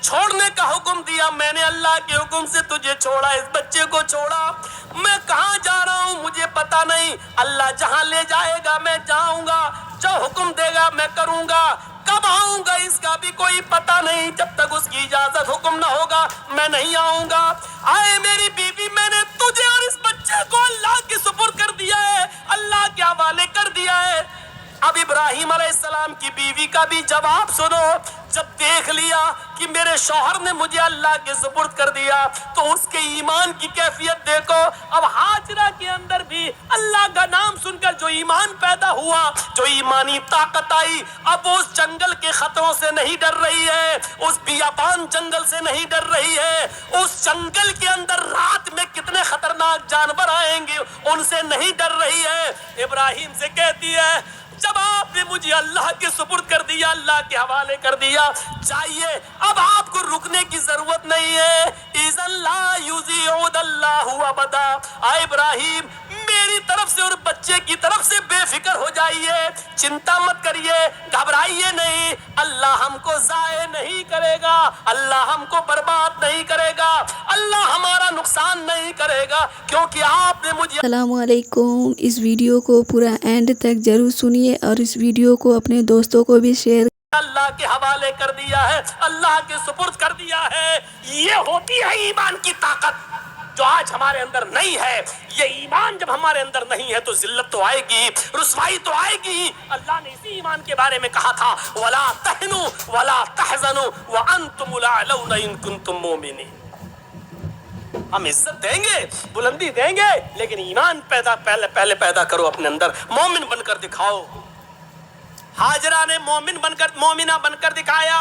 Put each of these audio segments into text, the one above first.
छोड़ने का हुक्म दिया, मैंने अल्लाह के हुक्म से तुझे छोड़ा, इस बच्चे को छोड़ा। मैं कहाँ जा रहा हूँ मुझे पता नहीं, अल्लाह जहाँ ले जाएगा मैं जाऊंगा, जो हुक्म देगा मैं करूंगा, कब आऊंगा इसका भी कोई पता नहीं, जब तक उसकी इजाजत हुक्म ना होगा मैं नहीं आऊंगा। आए मेरी बीवी, मैंने तुझे और इस बच्चे को अल्लाह के सुपुर्द कर दिया है, अल्लाह के हवाले कर दिया है। अब इब्राहिम अलैहिस्सलाम की बीवी का भी जवाब सुनो। जब देख लिया कि मेरे शौहर ने मुझे अल्लाह के सुपुर्द कर दिया तो उसके ईमान की कैफियत देखो। अब हाजरा के अंदर भी अल्लाह का नाम सुनकर जो ईमान पैदा हुआ, जो ईमानी ताकत आई, अब वो उस जंगल के खतरों से नहीं डर रही है, उस बियाबान जंगल से नहीं डर रही है, उस जंगल के अंदर रात में कितने खतरनाक जानवर आएंगे उनसे नहीं डर रही है। इब्राहिम से कहती है, जब आपने मुझे अल्लाह के सुपुर्द कर दिया, अल्लाह के हवाले कर दिया, चाहिए अब आपको रुकने की जरूरत नहीं है। इज़ल्ला युज़िउदल्लाहु अबदा। आ इब्राहिम, मेरी तरफ से और बच्चे की तरफ से बेफिक्र हो जाइए, चिंता मत करिए, घबराइए नहीं, अल्लाह हमको ज़ाये नहीं करेगा, अल्लाह हमको बर्बाद नहीं करेगा, अल्लाह हमारा नुकसान नहीं करेगा, क्योंकि आपने मुझे। अस्सलामु अलैकुम। इस वीडियो को पूरा एंड तक जरूर सुनिए और इस वीडियो को अपने दोस्तों को भी शेयर। अल्लाह के हवाले कर दिया है, अल्लाह के सुपुर्द कर दिया है। ये होती है ईमान की ताकत जो आज हमारे अंदर नहीं है। ये ईमान जब हमारे अंदर नहीं है तो जिल्लत तो आएगी, रुसवाई तो आएगी। अल्लाह ने इसी ईमान के बारे में कहा था, वला तहनु वला तहज़नु व अंतुमुल अअलौना इन कुंतुम मोमिनीन। हम इज्जत देंगे, बुलंदी देंगे, लेकिन ईमान पहले पैदा करो अपने अंदर, मोमिन बनकर दिखाओ। हाजरा ने मोमिना बनकर दिखाया,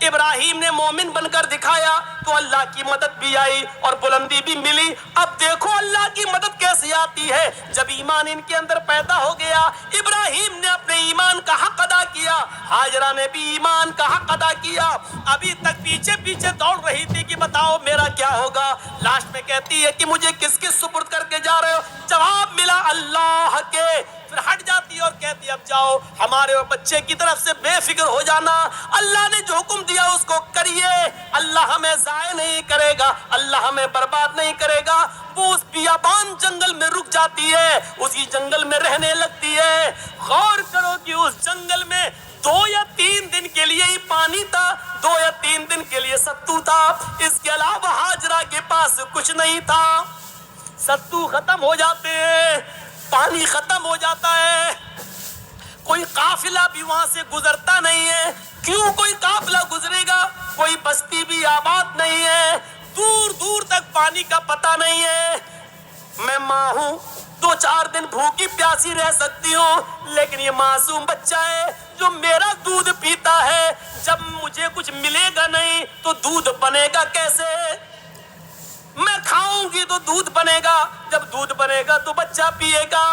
इब्राहिम ने मोमिन बनकर दिखाया, तो अल्लाह की मदद भी आई और बुलंदी भी मिली। अब देखो अल्लाह की मदद कैसे आती है, जब ईमान इनके अंदर पैदा हो गया। इब्राहिम ने अपने ईमान का हक अदा किया, हाजरा ने भी ईमान का हक अदा किया। अभी तक पीछे पीछे दौड़ रही थी कि बताओ मेरा क्या होगा। लास्ट में कहती है कि मुझे किसके सुपुर्द करके जा रहे हो। जवाब मिला अल्लाह के। फिर हट जाती है और कहती है अब जाओ हमारे और बच्चे की तरफ से बेफिक्र हो जाना, अल्लाह ने जो हुक्म दिया उसको करिए, अल्लाह हमें ज़ाये नहीं करेगा, अल्लाह हमें बर्बाद नहीं करेगा। वो उस बियाबान जंगल में रुक जाती है, उसी जंगल में रहने लगती है। गौर करो कि उस जंगल में 2 या 3 दिन के लिए ही पानी था, 2 या 3 दिन के लिए सत्तू था, इसके अलावा हाजरा के पास कुछ नहीं था। सत्तू खत्म हो जाते हैं, पानी खत्म हो जाता है, कोई काफिला भी वहां से गुजरता नहीं है। क्यों कोई काफिला गुजरेगा, कोई बस्ती भी आबाद नहीं है, दूर दूर तक पानी का पता नहीं है। मैं माँ हूँ, 2-4 दिन भूखी प्यासी रह सकती हूँ, लेकिन ये मासूम बच्चा है जो मेरा दूध पीता है। जब मुझे कुछ मिलेगा नहीं तो दूध बनेगा कैसे? मैं खाऊंगी तो दूध बनेगा, जब दूध बनेगा तो बच्चा पिएगा।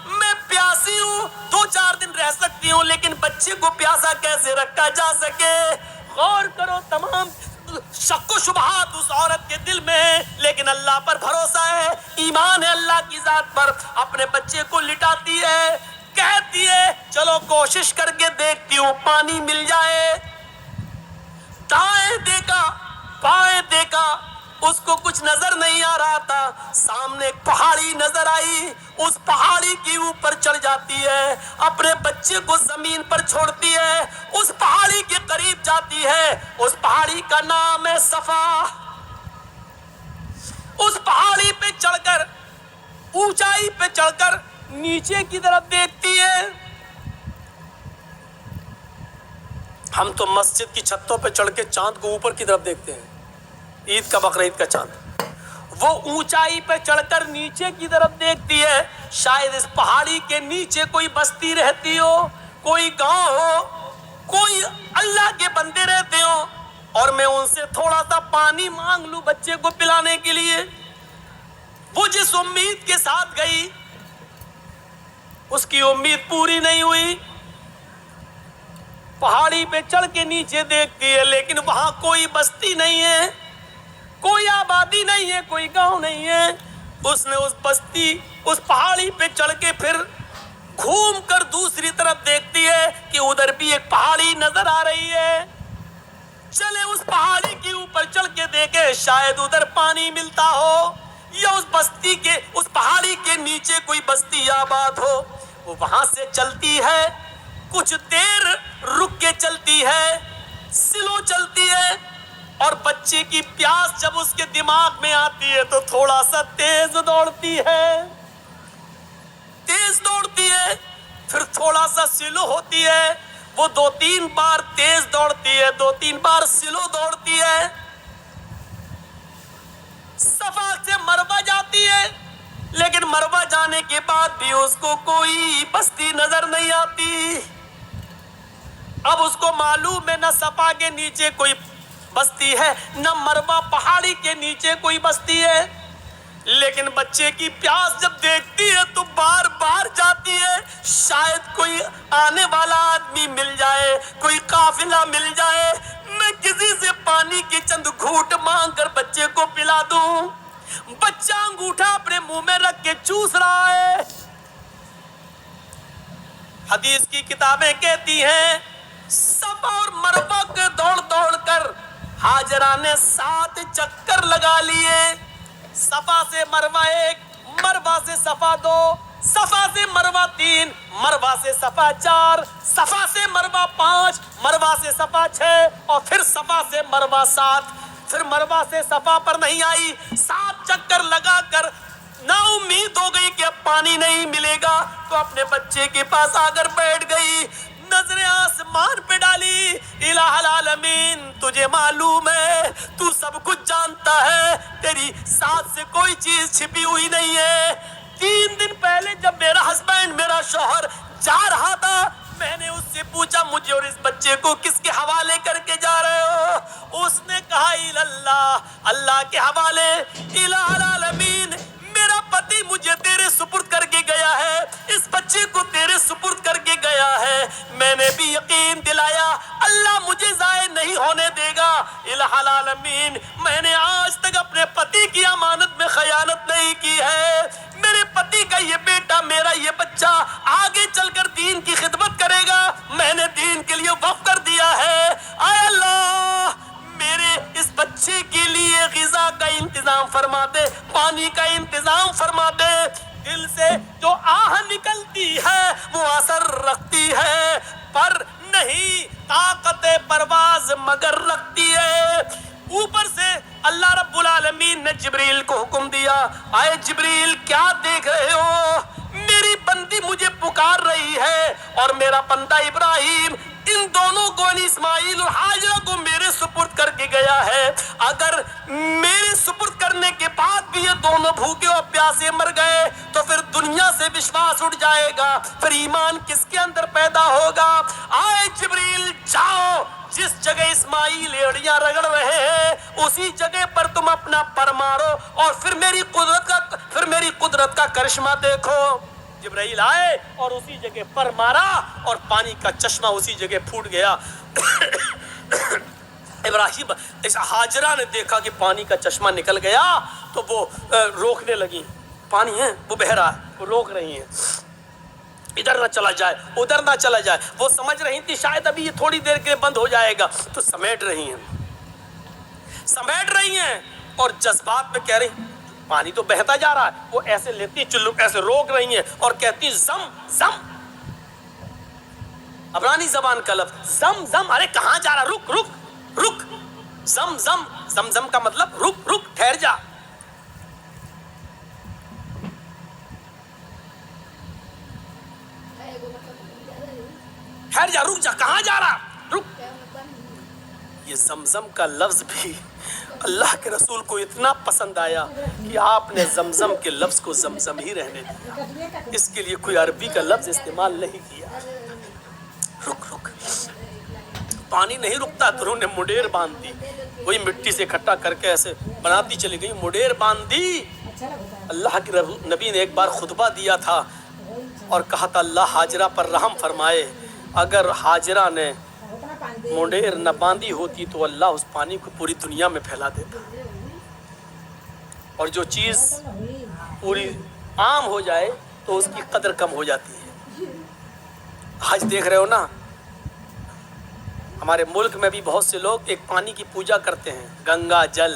मैं प्यासी हूँ, 2-4 दिन रह सकती हूँ, लेकिन बच्चे को प्यासा कैसे रखा जा सके? गौर करो, तमाम शक्को शुबहात उस औरत के दिल में है, लेकिन अल्लाह पर भरोसा है, ईमान है अल्लाह की जात पर। अपने बच्चे को लिटाती है, कहती है चलो कोशिश करके देखती हूँ पानी मिल जाए। दाएं देखा, बाएं देखा, उसको कुछ नजर नहीं आ रहा था। सामने एक पहाड़ी नजर आई, उस पहाड़ी के ऊपर चढ़ जाती है, अपने बच्चे को जमीन पर छोड़ती है, उस पहाड़ी के करीब जाती है। उस पहाड़ी का नाम है सफा। उस पहाड़ी पे चढ़कर, ऊंचाई पे चढ़कर नीचे की तरफ देखती है। हम तो मस्जिद की छतों पे चढ़ के चांद को ऊपर की तरफ देखते हैं, ईद का बकरीद का चांद। वो ऊंचाई पे चढ़कर नीचे की तरफ देखती है, शायद इस पहाड़ी के नीचे कोई बस्ती रहती हो, कोई गांव हो, कोई अल्लाह के बंदे रहते हो, और मैं उनसे थोड़ा सा पानी मांग लूं बच्चे को पिलाने के लिए। वो जिस उम्मीद के साथ गई, उसकी उम्मीद पूरी नहीं हुई। पहाड़ी पे चढ़ के नीचे देखती है, लेकिन वहां कोई बस्ती नहीं है, कोई आबादी नहीं है, कोई गांव नहीं है। उसने उस बस्ती, उस पहाड़ी पे चढ़ के फिर घूम कर दूसरी तरफ देखती है कि उधर भी एक पहाड़ी नजर आ रही है। चले उस पहाड़ी के ऊपर चढ़ के देखे शायद उधर पानी मिलता हो, या उस बस्ती के उस पहाड़ी के नीचे कोई बस्ती आबाद हो। वो वहां से चलती है, कुछ देर रुक के चलती है, स्लो चलती है, और बच्चे की प्यास जब उसके दिमाग में आती है तो थोड़ा सा तेज दौड़ती है, फिर थोड़ा सा स्लो होती है। वो 2-3 बार तेज दौड़ती है, 2-3 बार स्लो दौड़ती है। सफा से मरवा जाती है, लेकिन मरवा जाने के बाद भी उसको कोई बस्ती नजर नहीं आती। अब उसको मालूम है न सफा के नीचे कोई बस्ती है, न मरवा पहाड़ी के नीचे कोई बस्ती है, लेकिन बच्चे की प्यास जब देखती है तो बार बार जाती है, शायद कोई आने वाला आदमी मिल जाए, कोई काफिला मिल जाए, मैं किसी से पानी के चंद घूंट मांग कर बच्चे को पिला दूं। बच्चा अंगूठा अपने मुंह में रख के चूस रहा है। हदीस की किताबें कहती हैं सफा और मरवा के दौड़ दौड़ कर हाजरा ने 7 चक्कर लगा लिए। सफा से मरवा 1, मरवा से सफा 2, सफा से मरवा 3, मरवा से सफा 4, सफा से मरवा 5, मरवा से सफा 6 और फिर सफा से मरवा 7। फिर मरवा से सफा पर नहीं आई, 7 चक्कर लगाकर ना उम्मीद हो गई कि अब पानी नहीं मिलेगा, तो अपने बच्चे के पास आकर बैठ गई, नजरें आसमान पे डाली। इलाहुल आलमीन, तुझे मालूम है, तू सब कुछ जानता है, तेरी साथ से कोई चीज छिपी हुई नहीं है। 3 दिन पहले जब मेरा हस्बैंड, मेरा शौहर जा रहा था, मैंने उससे पूछा मुझे और इस बच्चे को किसके हवाले करके जा रहे हो? उसने कहा इल्लाह, अल्लाह के हवाले। इलाहुल आलमीन, मेरा पति मुझे तेरे सुपुर्द करके गया है, इस बच्चे को तेरे सुपुर्द करके गया है। मैंने भी यकीन दिलाया अल्लाह मुझे ज़ाय नहीं होने देगा। इलाहुल आलमीन, मैंने आज तक अपने पति की अमानत में खयानत नहीं की है। मेरे पति का ये बेटा, मेरा ये बच्चा आगे चलकर दीन की खिदमत करेगा, मैंने दीन के लिए वक्फ कर दिया है। आय अल्लाह, मेरे इस बच्चे के लिए ग़िज़ा का इंतजाम फरमा दे, पानी का इंतजाम फरमा दे। दिल से जो आह निकलती है वो असर रखती है, पर नहीं ताकत परवाज मगर रखती है। ऊपर से अल्लाह रब्बुल आलमीन ने जिब्रील को हुक्म दिया, आए जिब्रील क्या देख रहे हो? मेरी बंदी मुझे पुकार रही है और मेरा बंदा इब्राहिम इन दोनों को, इस्माइल और हाजरा को मेरे सुपुर्द करके गया है। अगर मेरे सुपुर्द करने के बाद भी ये दोनों भूखे और प्यासे मर गए तो फिर दुनिया से विश्वास उठ जाएगा, फिर ईमान किसके अंदर पैदा होगा? आए जिब्रील, जाओ, जिस जगह इस्माइल एड़ियां रगड़ रहे हैं उसी जगह पर तुम अपना पर मारो और फिर मेरी कुदरत का करिश्मा देखो। जिब्राइल आए और उसी जगह पर मारा और पानी का चश्मा उसी जगह फूट गया। इब्राहिम, हाजरा ने देखा कि पानी का चश्मा निकल गया तो वो रोकने लगी, पानी है वो बह रहा है, वो रोक रही है, इधर ना चला जाए, उधर ना चला जाए। वो समझ रही थी शायद अभी ये थोड़ी देर के लिए बंद हो जाएगा, तो समेट रही हैं और जज्बात में कह रही पानी तो बहता जा रहा है। वो ऐसे लेती चुल्लू, ऐसे रोक रही है और कहती जम जम, अबरानी जबान का लफ्ज जम जम। अरे कहाँ जा रहा? रुक रुक रुक। जम जम, जम जम का मतलब रुक रुक, ठहर जा। ठहर जा, रुक जा, कहाँ जा रहा? रुक। ये जमजम का लफ्ज भी अल्लाह के रसूल को इतना पसंद आया कि आपने जमजम के लफ्ज को जमजम ही रहने दिया, इसके लिए कोई अरबी का लफ्ज इस्तेमाल नहीं किया। रुक रुक। पानी नहीं रुकता तो उन्होंने मुडेर बांध दी, वही मिट्टी से इकट्ठा करके ऐसे बनाती चली गई, मुडेर बांध दी। अल्लाह के नबी ने एक बार खुतबा दिया था और कहा था अल्लाह हाजरा पर रहम फरमाए, अगर हाजरा ने मुंडेर न बांधी होती तो अल्लाह उस पानी को पूरी दुनिया में फैला देता। और जो चीज़ पूरी आम हो जाए तो उसकी कदर कम हो जाती है। आज देख रहे हो ना, हमारे मुल्क में भी बहुत से लोग एक पानी की पूजा करते हैं, गंगा जल,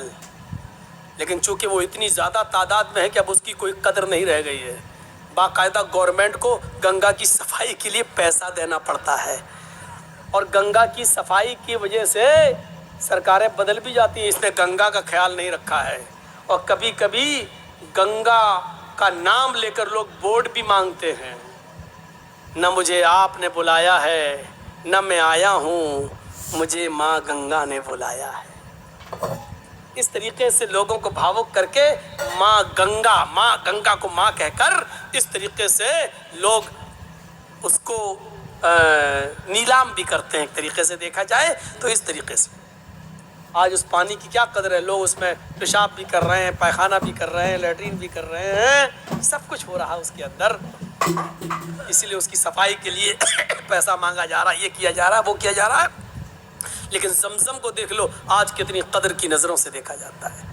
लेकिन चूंकि वो इतनी ज़्यादा तादाद में है कि अब उसकी कोई कदर नहीं रह गई है। बाकायदा गवर्नमेंट को गंगा की सफाई के लिए पैसा देना पड़ता है, और गंगा की सफाई की वजह से सरकारें बदल भी जाती हैं। इसने गंगा का ख्याल नहीं रखा है, और कभी कभी गंगा का नाम लेकर लोग वोट भी मांगते हैं। न मुझे आपने बुलाया है, न मैं आया हूँ, मुझे माँ गंगा ने बुलाया है। इस तरीके से लोगों को भावुक करके माँ गंगा को माँ कहकर इस तरीके से लोग उसको नीलाम भी करते हैं। एक तरीके से देखा जाए तो इस तरीके से आज उस पानी की क्या कदर है। लोग उसमें पेशाब भी कर रहे हैं, पायखाना भी कर रहे हैं, लेटरिन भी कर रहे हैं, सब कुछ हो रहा है उसके अंदर। इसीलिए उसकी सफाई के लिए पैसा मांगा जा रहा है, ये किया जा रहा है, वो किया जा रहा है। लेकिन जमजम को देख लो, आज कितनी कदर की नज़रों से देखा जाता है।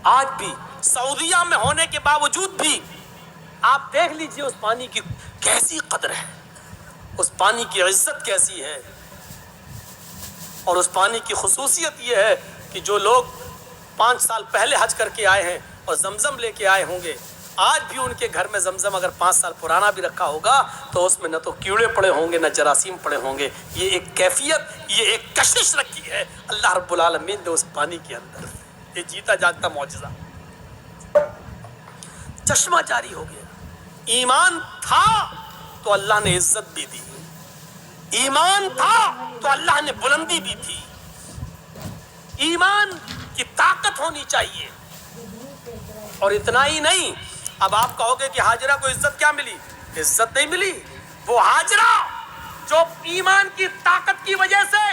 आज भी सऊदीया में होने के बावजूद भी आप देख लीजिए उस पानी की कैसी कदर है, उस पानी की इज्जत कैसी है। और उस पानी की खुसूसियत ये है कि जो लोग 5 साल पहले हज करके आए हैं और जमजम लेके आए होंगे, आज भी उनके घर में जमजम अगर 5 साल पुराना भी रखा होगा तो उसमें न तो कीड़े पड़े होंगे, न जरासीम पड़े होंगे। ये एक कैफियत, ये एक कशिश रखी है अल्लाह रब्बुल आलमीन ने उस पानी के अंदर। ये जीता जागता मौजज़ा, चश्मा जारी हो गया। ईमान था तो अल्लाह ने इज्जत भी दी, ईमान था तो अल्लाह ने बुलंदी भी थी। ईमान की ताकत होनी चाहिए। और इतना ही नहीं, अब आप कहोगे कि हाजरा को इज्जत क्या मिली? इज्जत नहीं मिली। वो हाजरा जो ईमान की ताकत की वजह से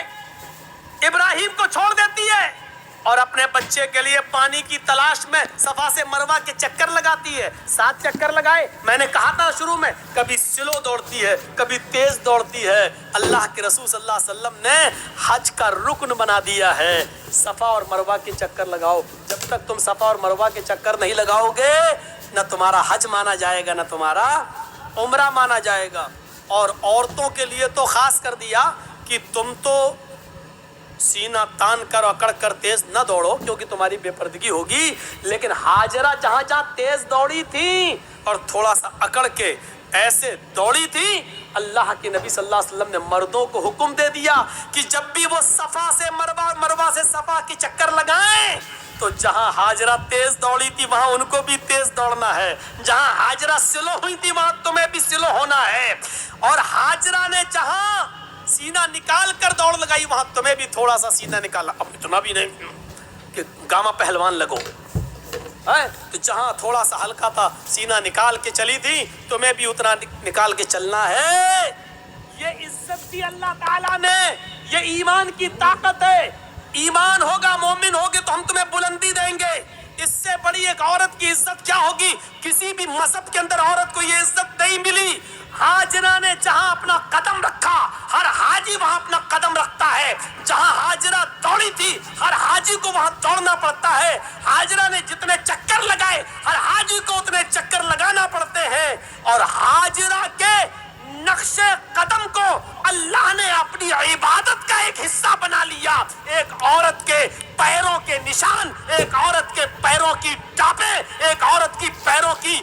इब्राहिम को छोड़ देती है और अपने बच्चे के लिए पानी की तलाश में सफा से मरवा के चक्कर लगाती है। 7 चक्कर लगाए। मैंने कहा था शुरू में, कभी स्लो दौड़ती है, कभी तेज दौड़ती है। अल्लाह के रसूल सल्लल्लाहु अलैहि वसल्लम ने हज का रुकन बना दिया है, सफा और मरवा के चक्कर लगाओ। जब तक तुम सफा और मरवा के चक्कर नहीं लगाओगे, न तुम्हारा हज माना जाएगा, न तुम्हारा उम्रा माना जाएगा। और औरतों के लिए तो खास कर दिया कि तुम तो सीना तान कर अकड़ कर तेज न दौड़ो, क्योंकि तुम्हारी बेपर्दगी होगी। लेकिन हाजरा जहां जहां तेज दौड़ी थी और थोड़ा सा अकड़ के ऐसे दौड़ी थी, अल्लाह के नबी सल्लल्लाहु अलैहि वसल्लम ने मर्दों को हुक्म दे दिया कि जब भी वो सफा से मरवा, मरवा से सफा के चक्कर लगाएं, तो जहां हाजरा तेज दौड़ी थी वहां उनको भी तेज दौड़ना है। जहां हाजरा स्लो हुई थी वहां तुम्हें भी स्लो होना है। और हाजरा ने जहां सीना निकाल कर दौड़ लगाई, वहां तुम्हें भी थोड़ा सा सीना निकाला। अब इतना भी नहीं कि गामा पहलवान लगो है, तो जहां थोड़ा सा हल्का था सीना निकाल के चली थी, तुम्हें भी उतना निकाल के चलना है। ये इज्जत दी अल्लाह ताला ने, ये ईमान की ताकत है। ईमान होगा, मोमिन होगे तो हम तुम्हें बुलंदी देंगे। इससे बड़ी एक औरत की इज्जत क्या होगी? किसी भी मजहब के अंदर औरत को ये इज्जत नहीं मिली। हाजरा ने जहां अपना कदम रखा, हर हाजी वहां अपना कदम रखता है। जहां हाजरा दौड़ी थी, हर हाजी को वहां दौड़ना पड़ता है। हाजरा ने जितने चक्कर लगाए, हर हाजी को उतने चक्कर लगाना पड़ते हैं। और हाजरा के नक्शे कदम को अल्लाह ने अपनी इबादत का एक हिस्सा बना लिया। एक औरत के पैरों के निशान, एक औरत के पैरों की टापे, एक औरत की पैरों की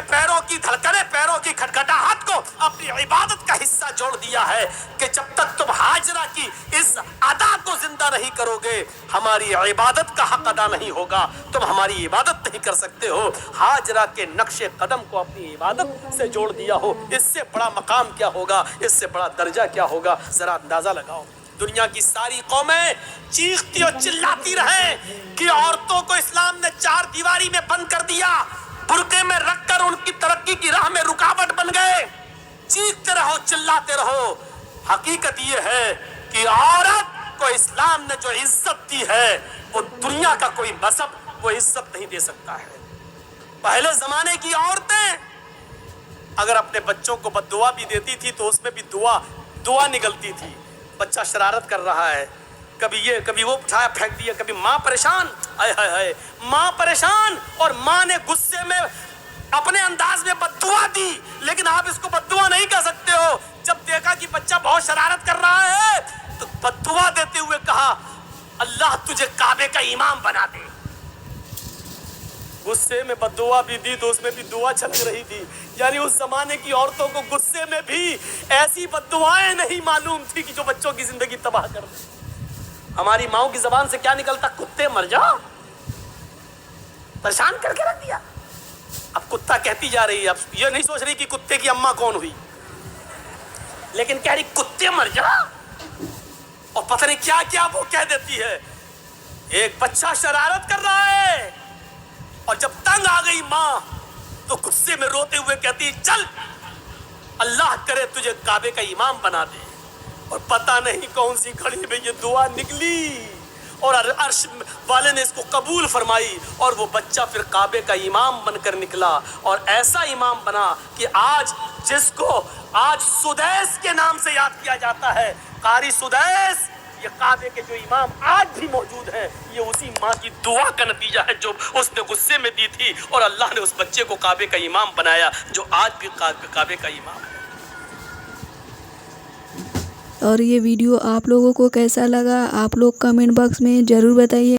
पैरों की धड़कने, पैरों की खटखटाहट को अपनी इबादत का हिस्सा जोड़ दिया है कि जब तक तुम हाजरा की इस अदा को जिंदा नहीं करोगे, हमारी इबादत का हक अदा नहीं होगा। तुम हमारी इबादत नहीं कर सकते हो। हाजरा के नक्शे कदम को अपनी इबादत से जोड़ दिया हो, इससे बड़ा मकाम क्या होगा, इससे बड़ा दर्जा क्या होगा? जरा अंदाजा लगाओ। दुनिया की सारी कौमें चीखती और चिल्लाती रहे कि औरतों को इस्लाम ने 4 दीवारी में बंद कर दिया, बुरके में रखकर उनकी तरक्की की राह में रुकावट बन गए। चीखते रहो, चिल्लाते रहो। हकीकत ये है कि औरत को इस्लाम ने जो इज्जत दी है, वो दुनिया का कोई मजहब वो इज्जत नहीं दे सकता है। पहले जमाने की औरतें अगर अपने बच्चों को बद्दुआ भी देती थी तो उसमें भी दुआ निकलती थी। बच्चा शरारत कर रहा है, कभी ये कभी वो उठाया फेंक दिया, कभी माँ परेशान, हाय हाय हाय, माँ परेशान, और माँ ने गुस्से में अपने अंदाज में बद्दुआ दी। लेकिन आप इसको बद्दुआ नहीं कह सकते हो। जब देखा कि बच्चा बहुत शरारत कर रहा है बद्दुआ देते हुए कहा, अल्लाह तुझे काबे का इमाम बना दे। गुस्से में बद्दुआ भी दी तो उसमें भी दुआ छलक रही थी। यानी उस जमाने की औरतों को गुस्से में भी ऐसी बद्दुआएं नहीं मालूम थी कि जो बच्चों की जिंदगी तबाह कर दे। हमारी माओ की जबान से क्या निकलता, कुत्ते मर जाओ, परेशान करके रख दिया। अब कुत्ता कहती जा रही है, अब ये नहीं सोच रही कि कुत्ते की अम्मा कौन हुई, लेकिन कह रही कुत्ते मर जाओ। और पता नहीं क्या क्या वो कह देती है। एक बच्चा शरारत कर रहा है और जब तंग आ गई मां तो गुस्से में रोते हुए कहती, चल अल्लाह करे तुझे काबे का इमाम बना दे। और पता नहीं कौन सी घड़ी में ये दुआ निकली और अर्श वाले ने इसको कबूल फरमाई और वो बच्चा फिर काबे का इमाम बनकर निकला। और ऐसा इमाम बना कि आज जिसको आज सुदैस के नाम से याद किया जाता है, कारी सुदैस, ये काबे के जो इमाम आज भी मौजूद हैं, ये उसी माँ की दुआ का नतीजा है जो उसने गुस्से में दी थी और अल्लाह ने उस बच्चे को काबे का इमाम बनाया जो आज भी काबे का इमाम है। और ये वीडियो आप लोगों को कैसा लगा आप लोग कमेंट बॉक्स में ज़रूर बताइए।